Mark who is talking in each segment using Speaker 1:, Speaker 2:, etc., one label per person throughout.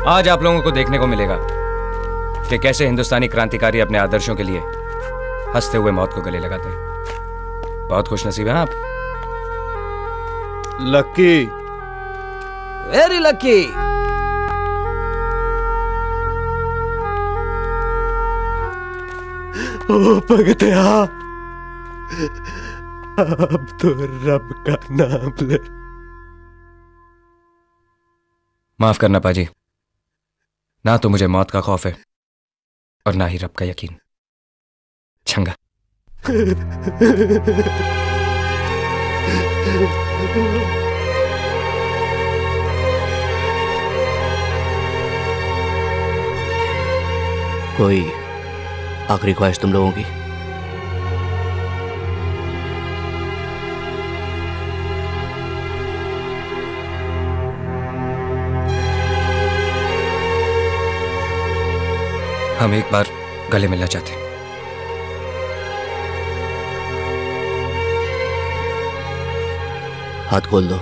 Speaker 1: आज आप लोगों को देखने को मिलेगा कि कैसे हिंदुस्तानी क्रांतिकारी अपने आदर्शों के लिए हंसते हुए मौत को गले लगाते हैं। बहुत खुशनसीब हैं आप।
Speaker 2: Lucky,
Speaker 3: very lucky.
Speaker 2: ओ भगतिया, अब तो रब का नाम ले।
Speaker 1: माफ करना पाजी, ना तो मुझे मौत का खौफ है और ना ही रब का यकीन। छंगा।
Speaker 4: कोई आखिरी ख्वाहिश तुम लोगों की?
Speaker 1: हम एक बार गले मिलना चाहते हैं।
Speaker 4: हाथ खोल दो।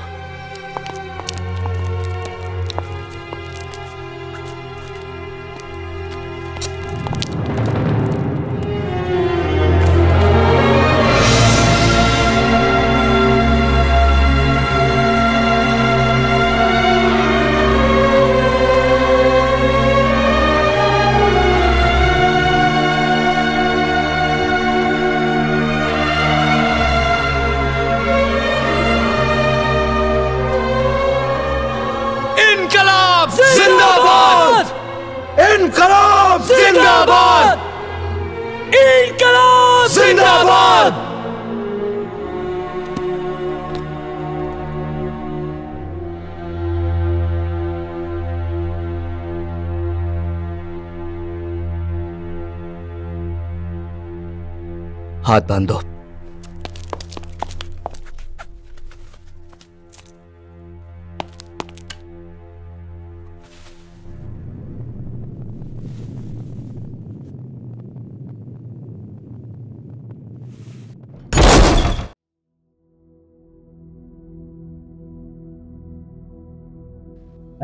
Speaker 4: हाथ बांध दो।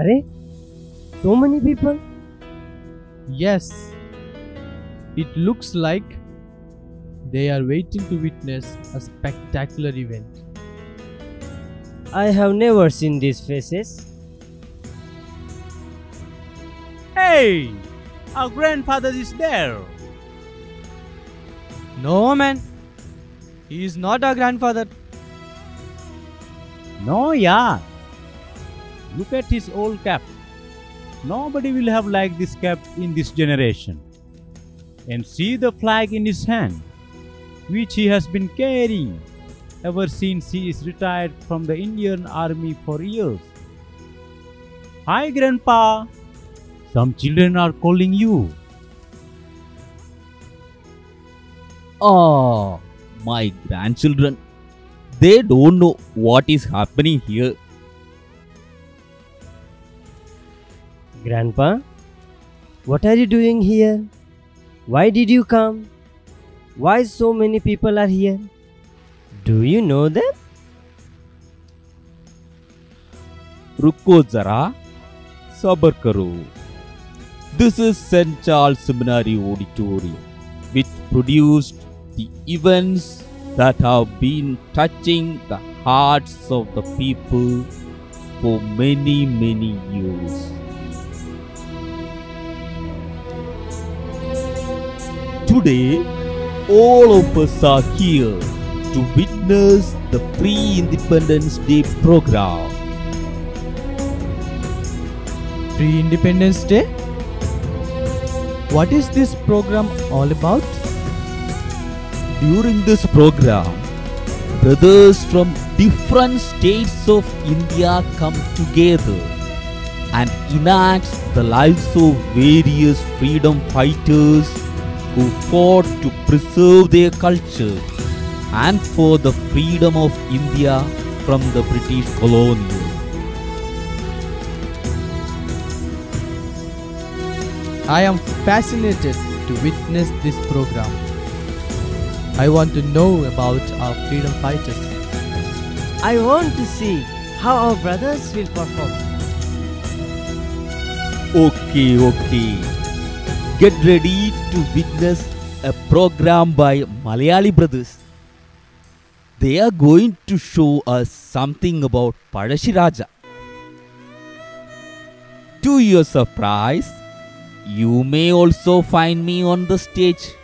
Speaker 5: अरे, so many people?
Speaker 6: Yes, it looks like they are waiting to witness a spectacular event.
Speaker 5: I have never seen these faces.
Speaker 7: Hey, our grandfather is there.
Speaker 6: No man, he is not our grandfather.
Speaker 7: No, yeah. Look at his old cap. Nobody will have like this cap in this generation. And see the flag in his hand, which he has been carrying ever since he is retired from the Indian Army for years. Hi, Grandpa. Some children are calling you.
Speaker 8: Ah, my grandchildren. They don't know what is happening here.
Speaker 5: Grandpa, what are you doing here? Why did you come? Why so many people are here? Do you know them?
Speaker 8: रुको जरा, सबर करो. This is St. Charles Seminary Auditorium, which produced the events that have been touching the hearts of the people for many, many years. Today, all of us are here to witness the Pre-Independence Day program.
Speaker 6: Pre-Independence Day? What is this program all about?
Speaker 8: During this program, brothers from different states of India come together and enact the lives of various freedom fighters who fought to preserve their culture and for the freedom of India from the British colonial.
Speaker 6: I am fascinated to witness this program. I want to know about our freedom fighters.
Speaker 5: I want to see how our brothers will perform.
Speaker 8: Okay. Get ready to witness a program by Malayali brothers. They are going to show us something about Padashi Raja. To your surprise, you may also find me on the stage.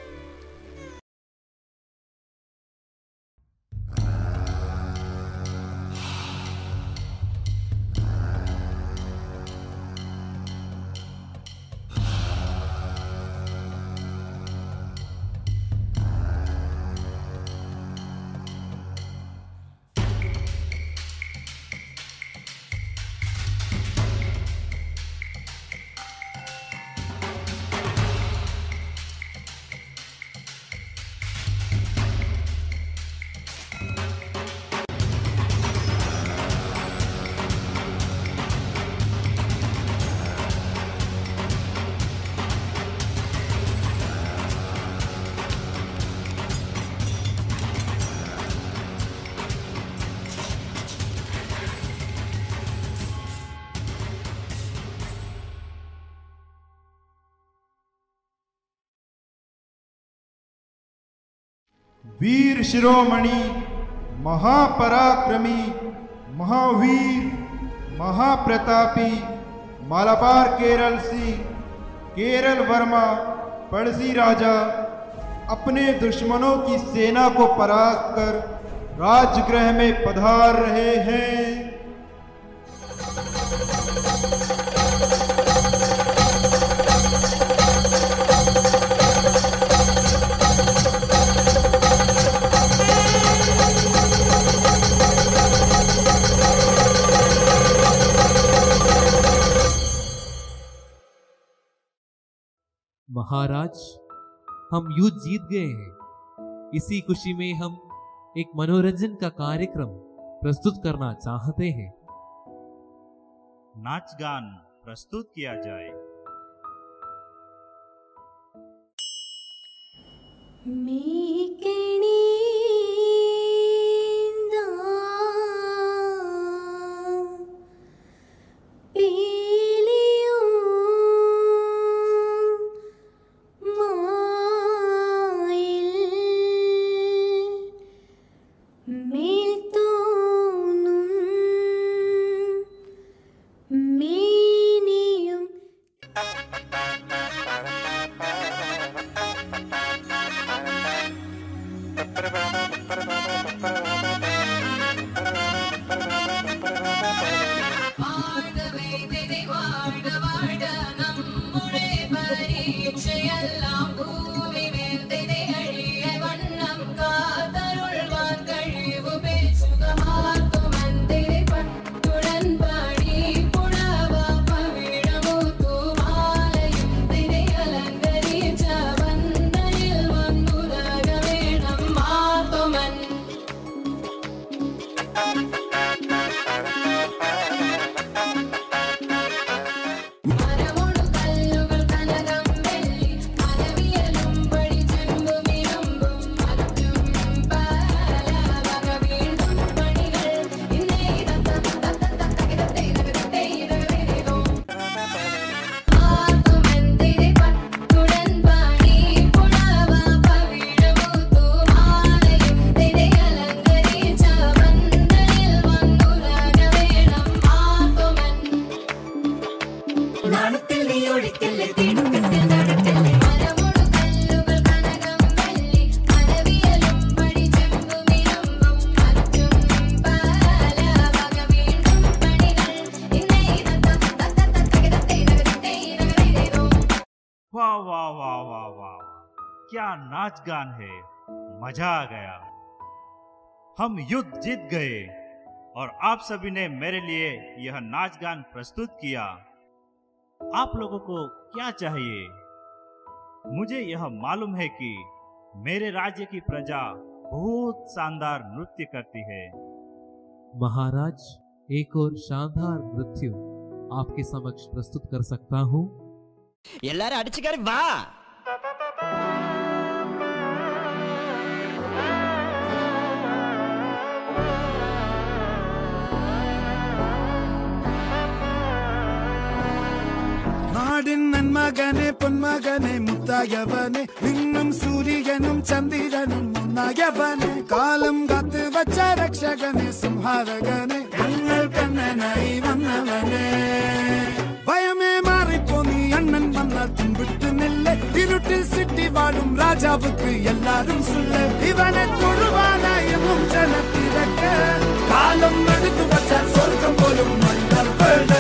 Speaker 9: वीर शिरोमणि, महापराक्रमी, महावीर, महाप्रतापी, मालाबार केरल सी, केरल वर्मा पड़सी राजा अपने दुश्मनों की सेना को परास्त कर राजगृह में पधार रहे हैं।
Speaker 10: महाराज, हम युद्ध जीत गए हैं। इसी खुशी में हम एक मनोरंजन का कार्यक्रम प्रस्तुत करना चाहते हैं।
Speaker 11: नाच गान प्रस्तुत किया जाए। क्या नाच गान है, मजा आ गया। हम युद्ध जीत गए और आप सभी ने मेरे लिए यह नाच गान प्रस्तुत किया। आप लोगों को क्या चाहिए? मुझे यह मालूम है कि मेरे राज्य की प्रजा बहुत शानदार नृत्य करती है।
Speaker 10: महाराज, एक और शानदार नृत्य आपके समक्ष प्रस्तुत कर सकता हूँ।
Speaker 3: எல்லாரும் அடிச்சுக்காரி வா।
Speaker 12: മന്മകനെ പൊന്മകനെ മുത്തായവനെ നിന്നും സൂര്യനും ചന്ദ്രനും ഒന്നായവനെ കാലം കാത്ത് വച്ച രക്ഷകനെ സംഹാരകനെ ഞങ്ങൾ കണ്ണനായി വന്നവനെ ഭയമേ മാറിപ്പോ നീ അണ്ണൻ വന്നാൽ തുമ്പിട്ട് നില്ല ഇരുട്ടിൽ സിറ്റി വാഴും രാജാവുക്ക് എല്ലാരും സുല്ല ഇവനെ തൊഴുവാനായും ജനത്തിരക്ക് കാലം എടുത്തു വച്ചാൽ സ്വർഗം പോലും മണ്ണൽ വീട്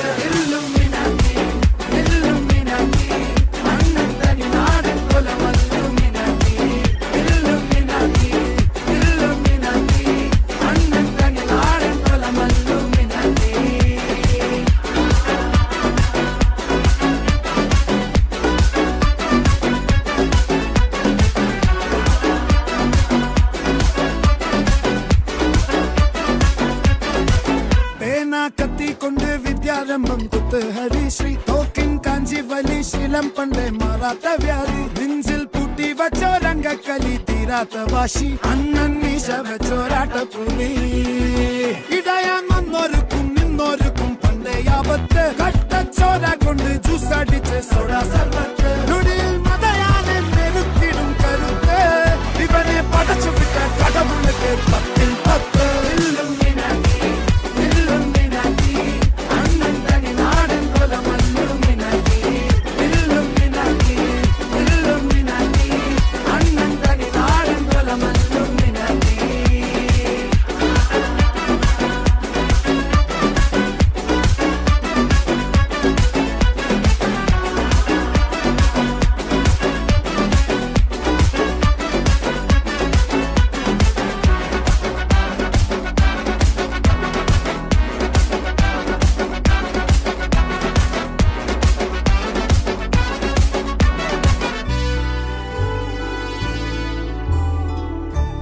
Speaker 12: വിദ്യാരംഭം കുത്ത് ഹരിശ്രീ തോക്കിൻ കാഞ്ചി വലി ശീലം പണ്ടേ മാറാത്ത വ്യാധി നെഞ്ചിൽ പൂട്ടി വച്ചോരംഗക്കലി തീരാത്ത വാശി അണ്ണൻ മീശ വെച്ചോരാട്ട പുലി ഇടയാൻ വന്നോർക്കും നിന്നോർക്കും പണ്ടേ ആപത്ത് കട്ടച്ചോര കൊണ്ട് ജ്യൂസ് അടിച്ച് സോഡ സർബത്ത് നുടിയിൽ മതയാനെ മെരുത്തിടും കരുത്ത് ഇവനെ പടച്ചു വിട്ട കടവുള്ളക്ക് 10 ൽ 10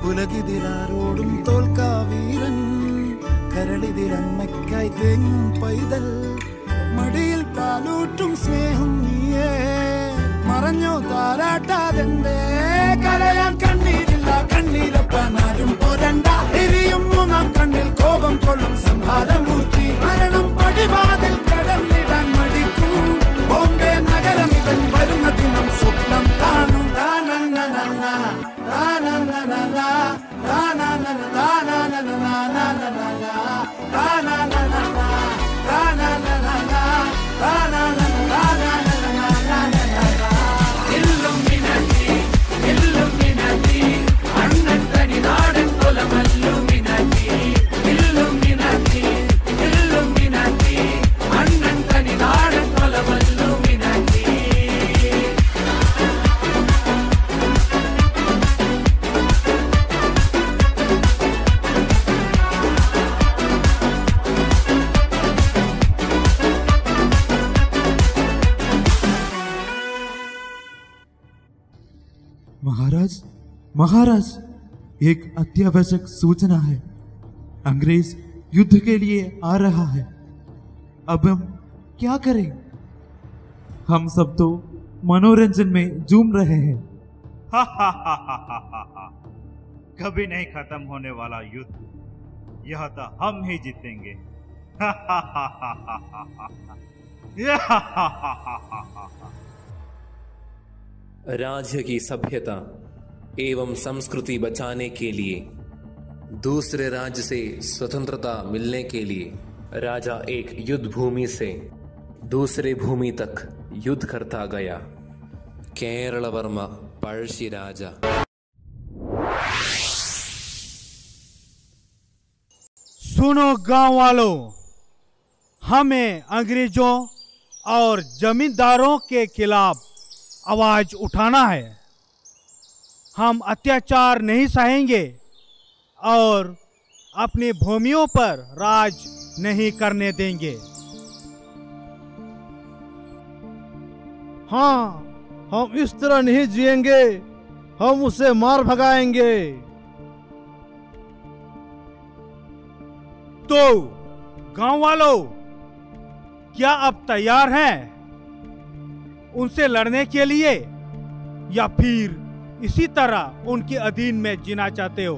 Speaker 12: ഉലകിതിരാരോടും തോൽക്കാവീരൻ കരളിതിരമ്മയ്ക്കായി തേങ്ങും പൈതൽ മടിയിൽ പാലൂട്ടും സ്നേഹം നീയേ മറഞ്ഞോ താരാട്ടാതെന്തേ കരയാൻ കണ്ണീരില്ല കണ്ണീരപ്പാനാരും പോരണ്ട എരിയും മൂന്നാം കണ്ണിൽ കോപം കൊള്ളും സംഹാരമൂർത്തി മരണം പടിവാതിൽ കടന്നിടാൻ മടിക്കും ബോംബെ നഗരം ഇവൻ വരുന്ന ദിനം സ്വപ്നം കാണും
Speaker 9: महाराज एक अत्यावश्यक सूचना है। अंग्रेज युद्ध के लिए आ रहा है। अब हम क्या करें? हम सब तो मनोरंजन में झूम रहे हैं।
Speaker 11: कभी नहीं खत्म होने वाला युद्ध, यह तो हम ही जीतेंगे।
Speaker 13: राज्य की सभ्यता एवं संस्कृति बचाने के लिए, दूसरे राज्य से स्वतंत्रता मिलने के लिए राजा एक युद्ध भूमि से दूसरे भूमि तक युद्ध करता गया। केरल वर्मा पळशी राजा।
Speaker 14: सुनो गांव वालों, हमें अंग्रेजों और जमींदारों के खिलाफ आवाज उठाना है। हम अत्याचार नहीं सहेंगे और अपनी भूमियों पर राज नहीं करने देंगे।
Speaker 15: हाँ, हम इस तरह नहीं जिएंगे, हम उसे मार भगाएंगे।
Speaker 14: तो गांव वालों, क्या आप तैयार हैं उनसे लड़ने के लिए, या फिर इसी तरह उनके अधीन में जीना चाहते हो?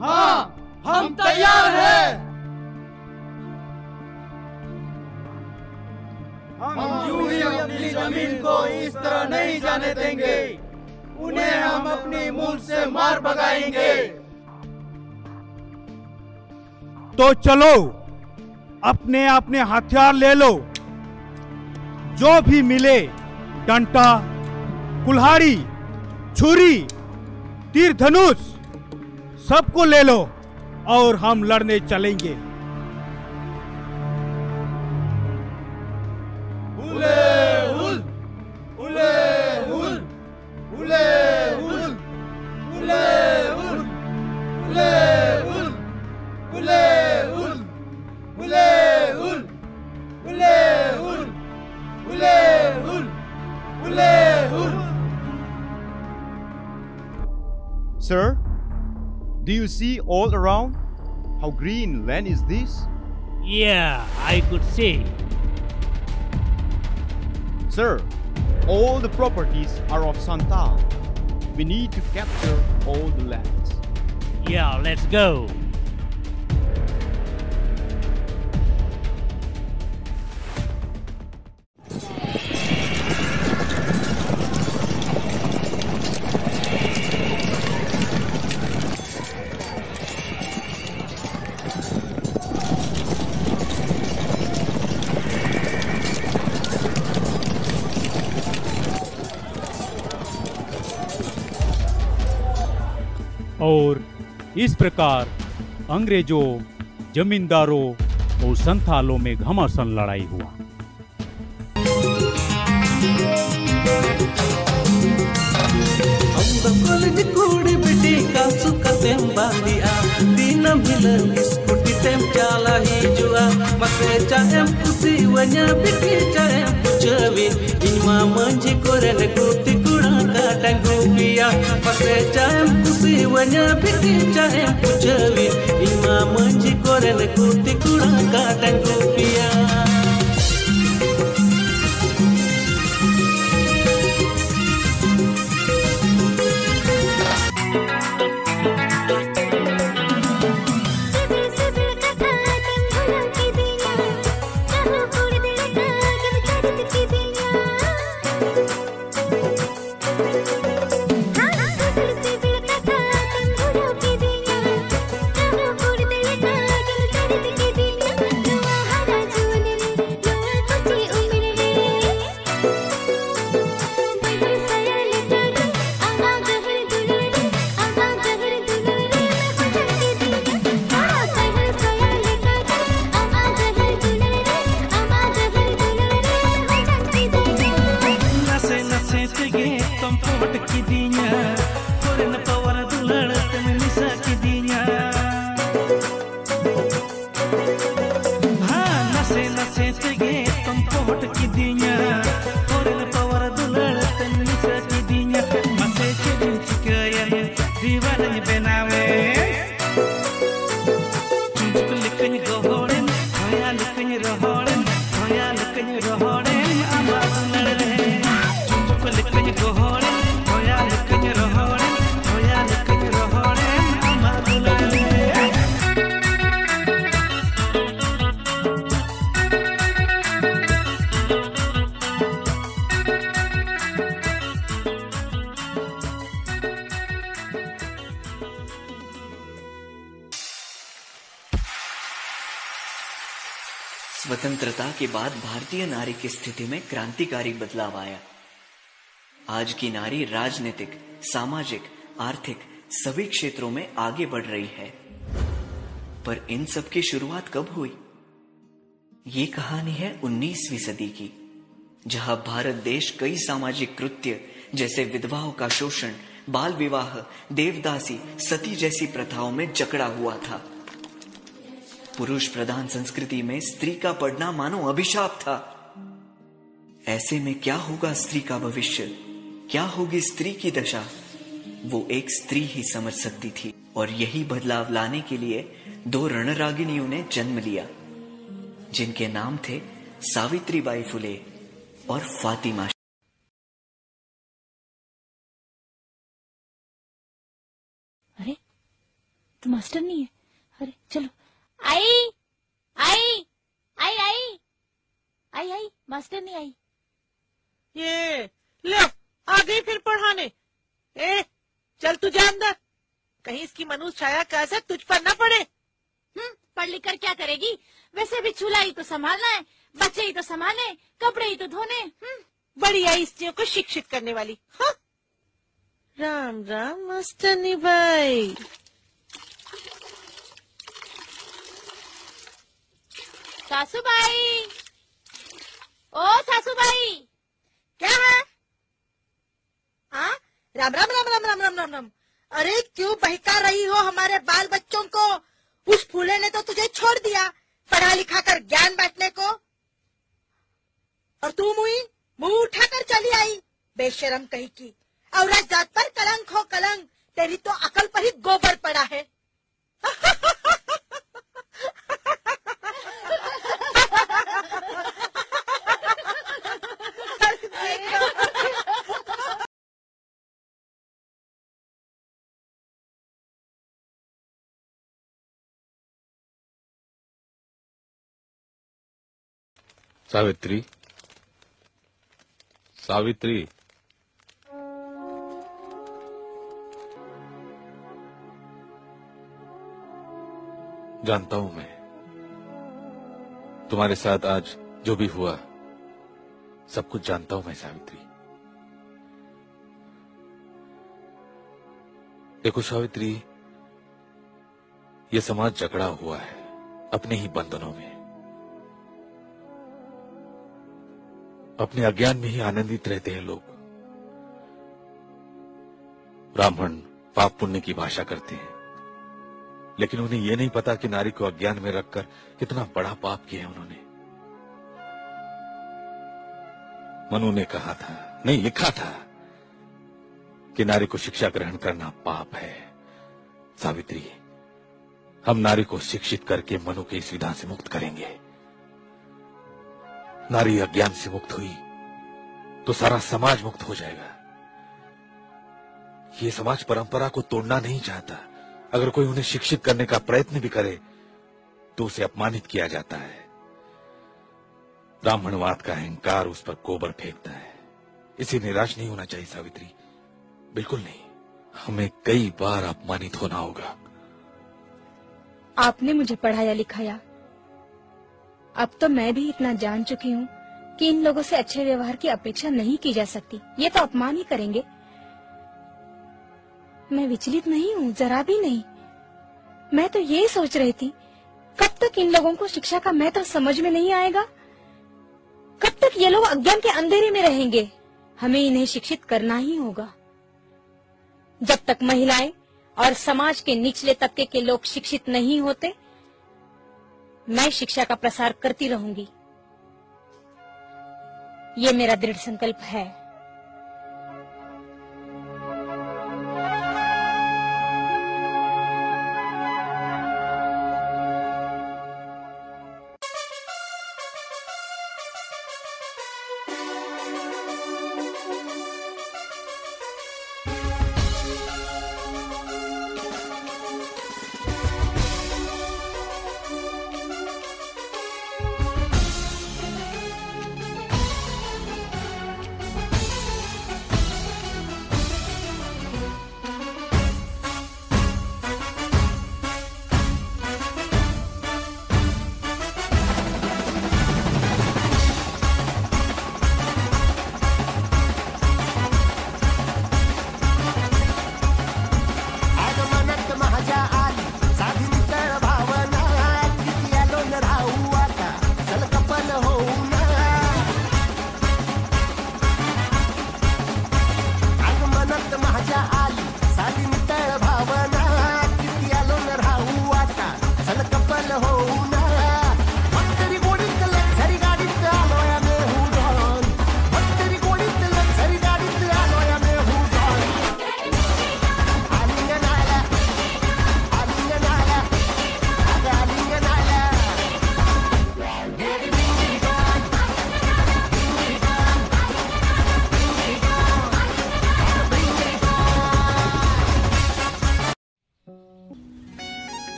Speaker 15: हाँ, हम तैयार हैं। हम यूं ही अपनी जमीन को इस तरह नहीं जाने देंगे। उन्हें हम अपनी मुल्क से मार भगाएंगे।
Speaker 14: तो चलो अपने अपने हथियार ले लो, जो भी मिले, डंडा, कुल्हाड़ी, छुरी, तीर धनुष, सबको ले लो और हम लड़ने चलेंगे।
Speaker 16: Sir, do you see all around? How green land is this?
Speaker 17: Yeah, I could see.
Speaker 16: Sir, all the properties are of Santal. We need to capture all the lands.
Speaker 17: Yeah, let's go.
Speaker 7: और इस प्रकार अंग्रेजों, जमींदारों और संथालों में घमासान लड़ाई हुआ।
Speaker 18: स्वतंत्रता के बाद भारतीय नारी की स्थिति में क्रांतिकारी बदलाव आया। आज की नारी राजनीतिक, सामाजिक, आर्थिक सभी क्षेत्रों में आगे बढ़ रही है। पर इन सब की शुरुआत कब हुई? ये कहानी है 19वीं सदी की, जहां भारत देश कई सामाजिक कृत्य जैसे विधवाओं का शोषण, बाल विवाह, देवदासी, सती जैसी प्रथाओं में जकड़ा हुआ था। पुरुष प्रधान संस्कृति में स्त्री का पढ़ना मानो अभिशाप था। ऐसे में क्या होगा स्त्री का भविष्य, क्या होगी स्त्री की दशा, वो एक स्त्री ही समझ सकती थी। और यही बदलाव लाने के लिए दो रणरागिनियों ने जन्म लिया, जिनके नाम थे सावित्रीबाई फुले और फातिमा।
Speaker 19: अरे तो मास्टर नहीं है। अरे चलो। आई आई आई आई आई मास्टर नहीं आई।
Speaker 20: ये ले आ गई फिर पढ़ाने। चल तू जा अंदर, कहीं इसकी मनुष्य छाया का असर तुझ पर न पड़े।
Speaker 19: पढ़ लिख कर क्या करेगी? वैसे भी चूल्हा ही तो संभालना है, बच्चे ही तो संभालने, कपड़े ही तो धोने।
Speaker 20: बढ़िया स्त्रियों को शिक्षित करने वाली। हाँ? राम राम मास्टरनी भाई।
Speaker 19: सासूबाई, ओ सासूबाई।
Speaker 20: क्या है? हाँ? राम राम राम राम राम राम राम राम। अरे क्यों बहका रही हो हमारे बाल बच्चों को? उस फूले ने तो तुझे छोड़ दिया पढ़ा लिखा कर ज्ञान बांटने को, और तू मुंह उठाकर चली आई बेशरम कहीं की। औरत जात पर कलंक हो कलंक, तेरी तो अकल पर ही गोबर पड़ा है।
Speaker 21: सावित्री, सावित्री, जानता हूं मैं तुम्हारे साथ आज जो भी हुआ सब कुछ जानता हूं मैं सावित्री। देखो सावित्री, ये समाज जकड़ा हुआ है अपने ही बंधनों में, अपने अज्ञान में ही आनंदित रहते हैं लोग। ब्राह्मण पाप पुण्य की भाषा करते हैं, लेकिन उन्हें यह नहीं पता कि नारी को अज्ञान में रखकर कितना बड़ा पाप किया उन्होंने। मनु ने कहा था, नहीं लिखा था, कि नारी को शिक्षा ग्रहण करना पाप है। सावित्री, हम नारी को शिक्षित करके मनु के इस विधान से मुक्त करेंगे। नारी अज्ञान से मुक्त हुई तो सारा समाज मुक्त हो जाएगा। ये समाज परंपरा को तोड़ना नहीं चाहता। अगर कोई उन्हें शिक्षित करने का प्रयत्न भी करे तो उसे अपमानित किया जाता है। ब्राह्मणवाद का अहंकार उस पर गोबर फेंकता है। इसे निराश नहीं होना चाहिए सावित्री, बिल्कुल नहीं। हमें कई बार अपमानित होना होगा।
Speaker 19: आपने मुझे पढ़ाया लिखाया, अब तो मैं भी इतना जान चुकी हूँ कि इन लोगों से अच्छे व्यवहार की अपेक्षा नहीं की जा सकती। ये तो अपमान ही करेंगे। मैं विचलित नहीं हूँ, जरा भी नहीं। मैं तो ये सोच रही थी, कब तक इन लोगों को शिक्षा का महत्व समझ में नहीं आएगा, कब तक ये लोग अज्ञान के अंधेरे में रहेंगे। हमें इन्हें शिक्षित करना ही होगा। जब तक महिलाएं और समाज के निचले तबके के लोग शिक्षित नहीं होते, मैं शिक्षा का प्रसार करती रहूंगी। ये मेरा दृढ़ संकल्प है।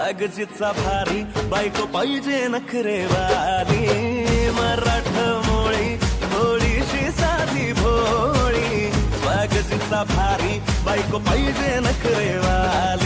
Speaker 2: स्वॅगजीचा भारी बायको पाहिजे नखरेवाली मराठमोळी थोडीशी साधी भोळी स्वॅगजीचा भारी बायको पाहिजे नखरेवाली